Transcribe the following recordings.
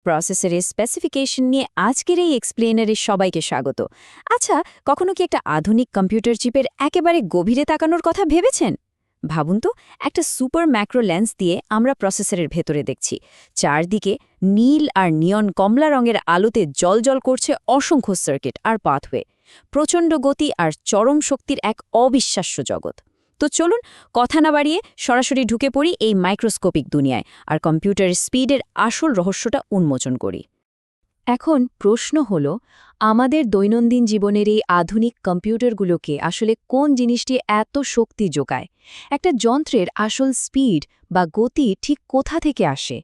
প্রসেসরের স্পেসিফিকেশন নিয়ে আজকের এই এক্সপ্লেনারে সবাইকে স্বাগত। আচ্ছা, কখনো কি একটা আধুনিক কম্পিউটার চিপের একেবারে গভীরে তাকানোর কথা ভেবেছেন? ভাবুন তো, একটা সুপার ম্যাক্রো লেন্স দিয়ে আমরা প্রসেসরের ভেতরে দেখছি। চারদিকে নীল আর নিয়ন কমলা রঙের আলোতে জ্বলজ্বল করছে অসংখ্য সার্কিট আর পাথওয়ে। প্রচণ্ড গতি আর চরম শক্তির এক অবিশ্বাস্য জগৎ। তো চলুন, কথা না বাড়িয়ে সরাসরি ঢুকে পড়ি এই মাইক্রোস্কোপিক দুনিয়ায় আর কম্পিউটারের স্পিডের আসল রহস্যটা উন্মোচন করি। এখন প্রশ্ন হল, আমাদের দৈনন্দিন জীবনের এই আধুনিক কম্পিউটারগুলোকে আসলে কোন জিনিসটি এত শক্তি যোগায়? একটা যন্ত্রের আসল স্পিড বা গতি ঠিক কোথা থেকে আসে?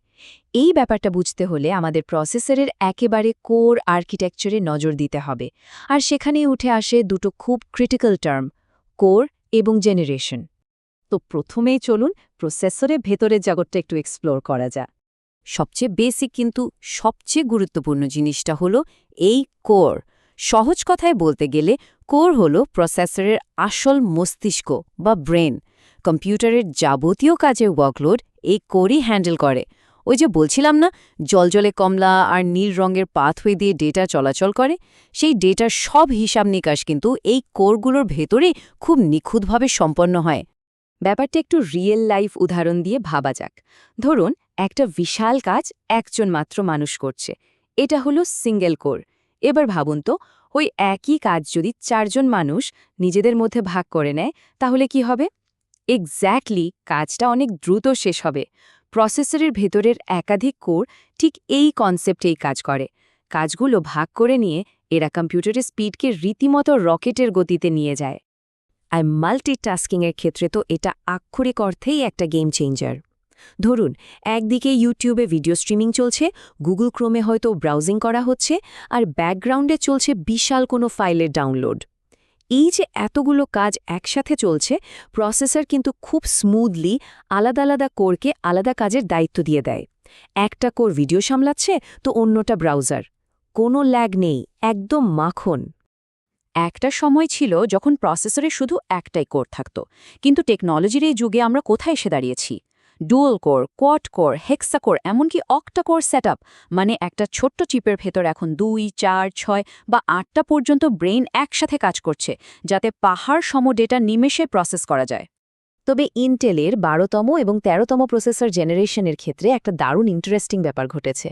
এই ব্যাপারটা বুঝতে হলে আমাদের প্রসেসরের একেবারে কোর আর্কিটেকচারে নজর দিতে হবে। আর সেখানেই উঠে আসে দুটো খুব ক্রিটিক্যাল টার্ম, কোর এবং জেনারেশন। তো প্রথমেই চলুন প্রসেসরের ভেতরের জগৎটা একটু এক্সপ্লোর করা যাক। সবচেয়ে বেসিক কিন্তু সবচেয়ে গুরুত্বপূর্ণ জিনিসটা হলো এই কোর। সহজ কথায় বলতে গেলে কোর হলো প্রসেসরের আসল মস্তিষ্ক বা ব্রেন। কম্পিউটারের যাবতীয় কাজের ওয়ার্কলোড এই কোরই হ্যান্ডেল করে। ওই যে বলছিলাম না, জলজলে কমলা আর নীল রঙের পাথওয়ে দিয়ে ডেটা চলাচল করে, সেই ডেটার সব হিসাব নিকাশ কিন্তু এই কোরগুলোর ভেতরেই খুব নিখুঁতভাবে সম্পন্ন হয়। ব্যাপারটা একটু রিয়েল লাইফ উদাহরণ দিয়ে ভাবা যাক। ধরুন, একটা বিশাল কাজ একজন মাত্র মানুষ করছে। এটা হলো সিঙ্গেল কোর। এবার ভাবুন তো, ওই একই কাজ যদি চারজন মানুষ নিজেদের মধ্যে ভাগ করে নেয়, তাহলে কি হবে? এক্স্যাক্টলি, কাজটা অনেক দ্রুত শেষ হবে। প্রসেসরের ভেতরের একাধিক কোর ঠিক এই কনসেপ্টেই কাজ করে। কাজগুলো ভাগ করে নিয়ে এরা কম্পিউটারের স্পিডকে রীতিমতো রকেটের গতিতে নিয়ে যায়। আর মাল্টিটাস্কিংয়ের ক্ষেত্রে তো এটা আক্ষরিক অর্থেই একটা গেম চেঞ্জার। ধরুন, একদিকে ইউটিউবে ভিডিও স্ট্রিমিং চলছে, গুগল ক্রোমে হয়তো ব্রাউজিং করা হচ্ছে, আর ব্যাকগ্রাউন্ডে চলছে বিশাল কোনো ফাইলের ডাউনলোড। এই যে এতগুলো কাজ একসাথে চলছে, প্রসেসর কিন্তু খুব স্মুথলি আলাদা আলাদা কোরকে আলাদা কাজের দায়িত্ব দিয়ে দেয়। একটা কোর ভিডিও সামলাচ্ছে তো অন্যটা ব্রাউজার। কোনো ল্যাগ নেই, একদম মাখন। একটা সময় ছিল যখন প্রসেসরে শুধু একটাই কোর থাকত, কিন্তু টেকনোলজির এই যুগে আমরা কোথায় এসে দাঁড়িয়েছি? ডুয়াল কোর, কোয়াড কোর, হেক্সা কোর, এমনকি অক্টা কোর সেটআপ। মানে একটা ছোট্ট চিপের ভেতর এখন 2, 4, 6 বা 8টা পর্যন্ত ব্রেইন একসাথে কাজ করছে, যাতে পাহাড় সম ডেটা নিমেষে প্রসেস করা যায়। তবে ইন্টেলের 12তম এবং 13তম প্রসেসর জেনারেশনের ক্ষেত্রে একটা দারুণ ইন্টারেস্টিং ব্যাপার ঘটেছে।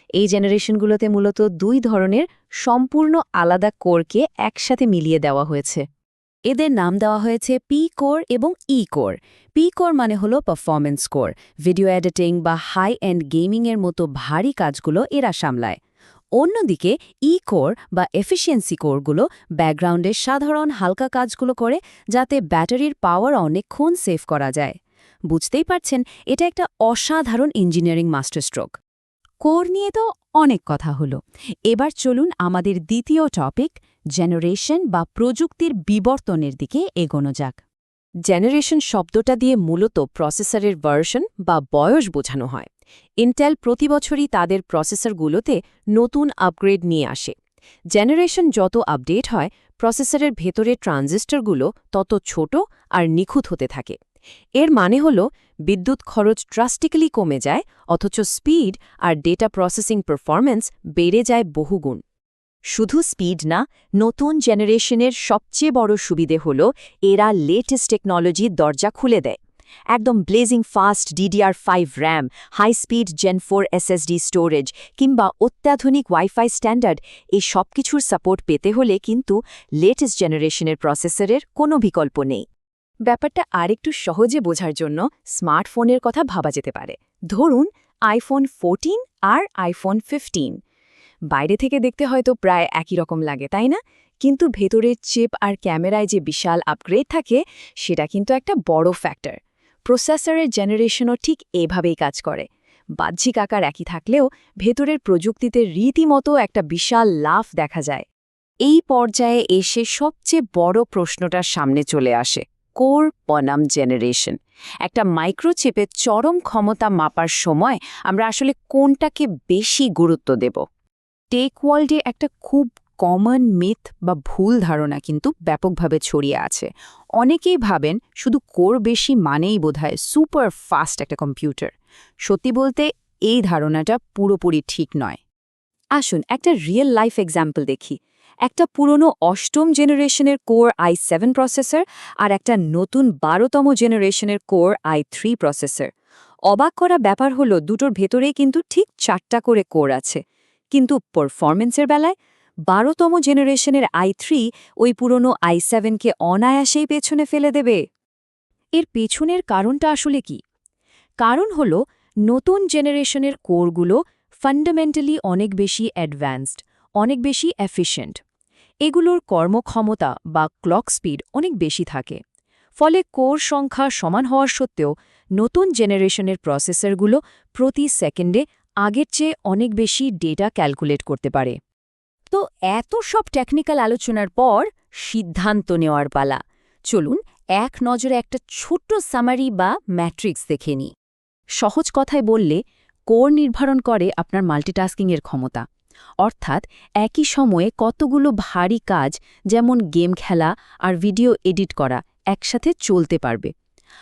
এই জেনারেশনগুলোতে মূলত দুই ধরনের সম্পূর্ণ আলাদা কোরকে একসাথে মিলিয়ে দেওয়া হয়েছে। এদের নাম দেওয়া হয়েছে পি কোর এবং ই কোর। পি কোর মানে হলো পারফরম্যান্স কোর। ভিডিও এডিটিং বা হাই এন্ড গেমিংয়ের মতো ভারী কাজগুলো এরা সামলায়। অন্যদিকে ই কোর বা এফিসিয়েন্সি কোরগুলো ব্যাকগ্রাউন্ডের সাধারণ হালকা কাজগুলো করে, যাতে ব্যাটারির পাওয়ার অনেকক্ষণ সেভ করা যায়। বুঝতেই পারছেন, এটা একটা অসাধারণ ইঞ্জিনিয়ারিং মাস্টারস্ট্রোক। কোর নিয়ে তো অনেক কথা হলো। এবার চলুন আমাদের দ্বিতীয় টপিক, জেনারেশন বা প্রযুক্তির বিবর্তনের দিকে এগোনো যাক। জেনারেশন শব্দটা দিয়ে মূলত প্রসেসরের ভার্সন বা বয়স বোঝানো হয়। ইন্টেল প্রতি বছরই তাদের প্রসেসরগুলোতে নতুন আপগ্রেড নিয়ে আসে। জেনারেশন যত আপডেট হয়, প্রসেসরের ভেতরে ট্রানজিস্টরগুলো তত ছোট আর নিখুঁত হতে থাকে। এর মানে হল, বিদ্যুৎ খরচ ড্রাস্টিক্যালি কমে যায়, অথচ স্পিড আর ডেটা প্রসেসিং পারফরম্যান্স বেড়ে যায় বহুগুণ। শুধু স্পিড না, নতুন জেনারেশনের সবচেয়ে বড় সুবিধে হল এরা লেটেস্ট টেকনোলজির দরজা খুলে দেয়। একদম blazing fast DDR5 RAM, high speed Gen 4 SSD storage কিংবা অত্যাধুনিক ওয়াইফাই স্ট্যান্ডার্ড, এই সব কিছুর সাপোর্ট পেতে হলে কিন্তু লেটেস্ট জেনারেশনের প্রসেসরের কোনো বিকল্প নেই। ব্যাপারটা আরেকটু সহজে বোঝার জন্য স্মার্টফোনের কথা ভাবা যেতে পারে। ধরুন, আইফোন 14 আর আইফোন 15। বাইরে থেকে দেখতে হয়তো প্রায় একই রকম লাগে, তাই না? কিন্তু ভেতরের চিপ আর ক্যামেরায় যে বিশাল আপগ্রেড থাকে, সেটা কিন্তু একটা বড় ফ্যাক্টর। প্রসেসরের জেনারেশনও ঠিক এভাবেই কাজ করে। বাহ্যিক আকার একই থাকলেও ভেতরের প্রযুক্তিতে রীতিমতো একটা বিশাল লাফ দেখা যায়। এই পর্যায়ে এসে সবচেয়ে বড় প্রশ্নটার সামনে চলে আসে, কোর বনাম জেনারেশন। একটা মাইক্রোচিপের চরম ক্ষমতা মাপার সময় আমরা আসলে কোনটাকে বেশি গুরুত্ব দেব? টেক ওয়ার্ল্ডে একটা খুব কমন মিথ বা ভুল ধারণা কিন্তু ব্যাপকভাবে ছড়িয়ে আছে। অনেকেই ভাবেন শুধু কোর বেশি মানেই বোধহয় সুপার ফাস্ট একটা কম্পিউটার। সত্যি বলতে, এই ধারণাটা পুরোপুরি ঠিক নয়। আসুন একটা রিয়েল লাইফ এক্সাম্পল দেখি। একটা পুরনো ৮ম জেনারেশনের কোর i7 প্রসেসর আর একটা নতুন ১২তম জেনারেশনের কোর i3 প্রসেসর। অবাক করা ব্যাপার হলো দুটোর ভেতরেই কিন্তু ঠিক ৪টা করে কোর আছে, কিন্তু পারফরম্যান্সের বেলায় ১২তম জেনারেশনের i3 ওই পুরনো i7কে অনায়াসেই পেছনে ফেলে দেবে। এর পেছনের কারণটা আসলে কি? কারণ হল নতুন জেনারেশনের কোরগুলো ফান্ডামেন্টালি অনেক বেশি অ্যাডভান্সড, অনেক বেশি এফিশিয়েন্ট। এগুলোর কর্মক্ষমতা বা ক্লক স্পিড অনেক বেশি থাকে। ফলে কোর সংখ্যা সমান হওয়ার সত্ত্বেও নতুন জেনারেশনের প্রসেসরগুলো প্রতি সেকেন্ডে আগের চেয়ে অনেক বেশি ডেটা ক্যালকুলেট করতে পারে। তো এত সব টেকনিক্যাল আলোচনার পর সিদ্ধান্ত নেওয়ার পালা। চলুন এক নজরে একটা ছোট্ট সামারি বা ম্যাট্রিক্স দেখে নিই। সহজ কথায় বললে, কোর নির্ধারণ করে আপনার মাল্টিটাস্কিংয়ের ক্ষমতা। অর্থাৎ একই সময়ে কতগুলো ভারী কাজ, যেমন গেম খেলা আর ভিডিও এডিট করা, একসাথে চলতে পারবে।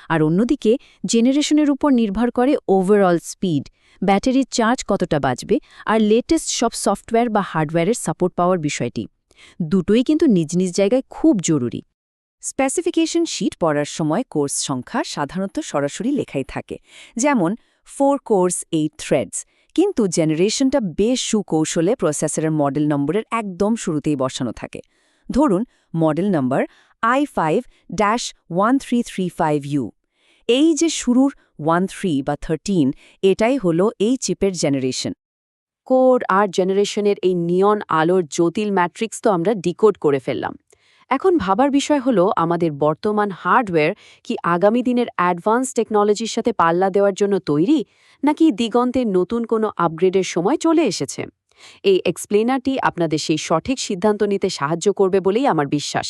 আর অন্যদিকে জেনারেশনের উপর নির্ভর করে ওভারঅল স্পিড, ব্যাটারির চার্জ কতটা বাঁচবে, আর লেটেস্ট সব সফটওয়্যার বা হার্ডওয়্যারের সাপোর্ট পাওয়ার বিষয়টি। দুটোই কিন্তু নিজ নিজ জায়গায় খুব জরুরি। স্পেসিফিকেশন শিট পড়ার সময় কোর্স সংখ্যা সাধারণত সরাসরি লেখাই থাকে, যেমন 4 কোর্স 8 থ্রেডস, কিন্তু জেনারেশনটা বেশ সুকৌশলে প্রসেসরের মডেল নম্বরের একদম শুরুতেই বসানো থাকে। ধরুন মডেল নম্বর i5-1335U। এই যে শুরুর 13 বা 13, এটাই হলো এই চিপের জেনারেশন। কোর আর জেনারেশনের এই নিয়ন আলোর জটিল ম্যাট্রিক্স তো আমরা ডিকোড করে ফেললাম। এখন ভাবার বিষয় হলো, আমাদের বর্তমান হার্ডওয়্যার কি আগামী দিনের অ্যাডভান্স টেকনোলজির সাথে পাল্লা দেওয়ার জন্য তৈরি, নাকি দিগন্তের নতুন কোনো আপগ্রেডের সময় চলে এসেছে? এই এক্সপ্লেনারটি আপনাদের সেই সঠিক সিদ্ধান্ত নিতে সাহায্য করবে বলেই আমার বিশ্বাস।